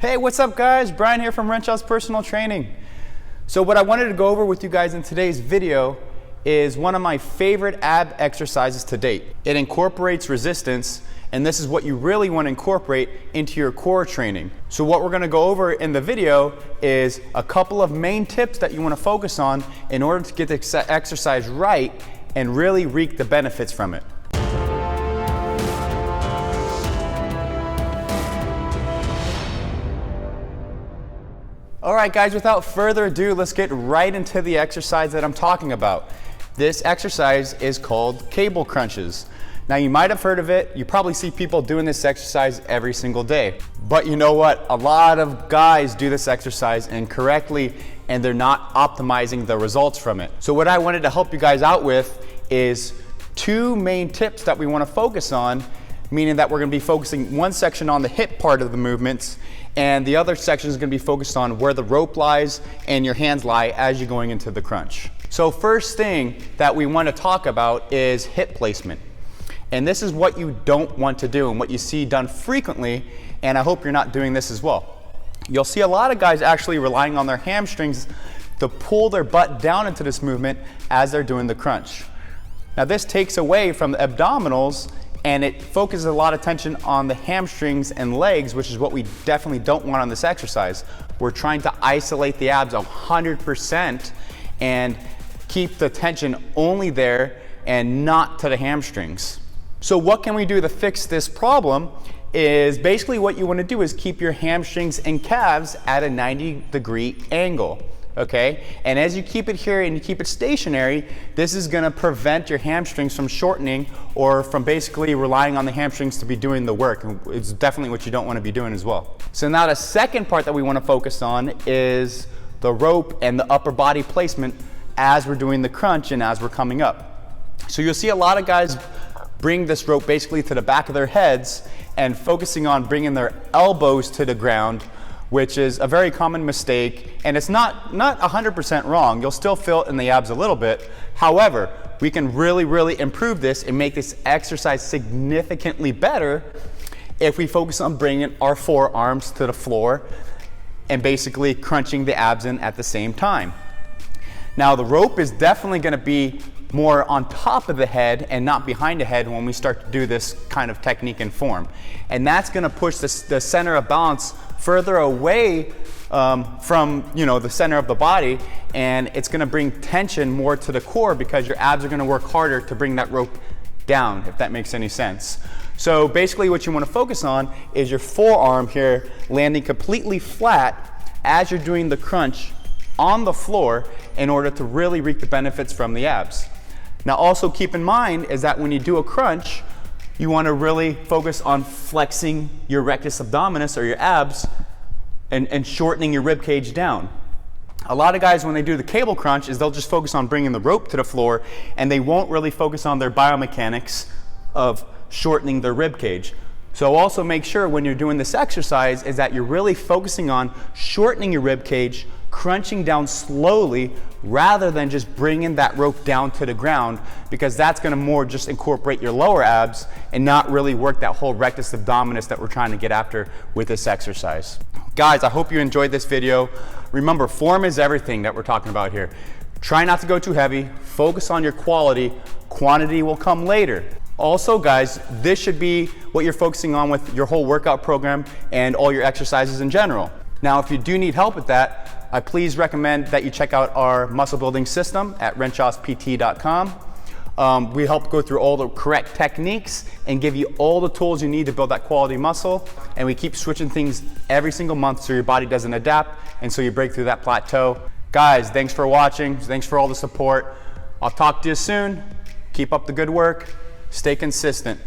Hey, what's up guys? Brian here from Renshaw's Personal Training. So what I wanted to go over with you guys in today's video is one of my favorite ab exercises to date. It incorporates resistance, and this is what you really want to incorporate into your core training. So what we're going to go over in the video is a couple of main tips that you want to focus on in order to get the exercise right and really reap the benefits from it. All right guys, without further ado, let's get right into the exercise that I'm talking about. This exercise is called cable crunches. Now you might have heard of it. You probably see people doing this exercise every single day. But you know what? A lot of guys do this exercise incorrectly and they're not optimizing the results from it. So what I wanted to help you guys out with is two main tips that we want to focus on, meaning that we're going to be focusing one section on the hip part of the movements, and the other section is going to be focused on where the rope lies and your hands lie as you're going into the crunch. So first thing that we want to talk about is hip placement. And this is what you don't want to do and what you see done frequently, and I hope you're not doing this as well. You'll see a lot of guys actually relying on their hamstrings to pull their butt down into this movement as they're doing the crunch. Now this takes away from the abdominals and it focuses a lot of tension on the hamstrings and legs, which is what we definitely don't want on this exercise. We're trying to isolate the abs 100% and keep the tension only there and not to the hamstrings. So what can we do to fix this problem is basically what you want to do is keep your hamstrings and calves at a 90-degree angle. Okay, and as you keep it here and you keep it stationary, this is going to prevent your hamstrings from shortening or from basically relying on the hamstrings to be doing the work. It's definitely what you don't want to be doing as well. So now the second part that we want to focus on is the rope and the upper body placement as we're doing the crunch and as we're coming up. So you'll see a lot of guys bring this rope basically to the back of their heads and focusing on bringing their elbows to the ground, which is a very common mistake, and it's not 100% wrong. You'll still feel it in the abs a little bit. However, we can really improve this and make this exercise significantly better if we focus on bringing our forearms to the floor and basically crunching the abs in at the same time. Now the rope is definitely going to be more on top of the head and not behind the head when we start to do this kind of technique and form. And that's going to push the center of balance further away from the center of the body, and it's going to bring tension more to the core because your abs are going to work harder to bring that rope down, if that makes any sense. So basically what you want to focus on is your forearm here landing completely flat as you're doing the crunch on the floor in order to really reap the benefits from the abs. Now also keep in mind is that when you do a crunch, you want to really focus on flexing your rectus abdominis or your abs and shortening your rib cage down. A lot of guys when they do the cable crunch is they'll just focus on bringing the rope to the floor and they won't really focus on their biomechanics of shortening their rib cage. So also make sure when you're doing this exercise is that you're really focusing on shortening your rib cage, crunching down slowly rather than just bringing that rope down to the ground, because that's going to more just incorporate your lower abs and not really work that whole rectus abdominis that we're trying to get after with this exercise. Guys, I hope you enjoyed this video. Remember, form is everything that we're talking about here. Try not to go too heavy, focus on your quality, quantity will come later. Also guys, this should be what you're focusing on with your whole workout program and all your exercises in general. Now if you do need help with that, I please recommend that you check out our muscle building system at renshawspt.com. We help go through all the correct techniques and give you all the tools you need to build that quality muscle, and we keep switching things every single month so your body doesn't adapt and so you break through that plateau. Guys, thanks for watching, thanks for all the support. I'll talk to you soon. Keep up the good work, stay consistent.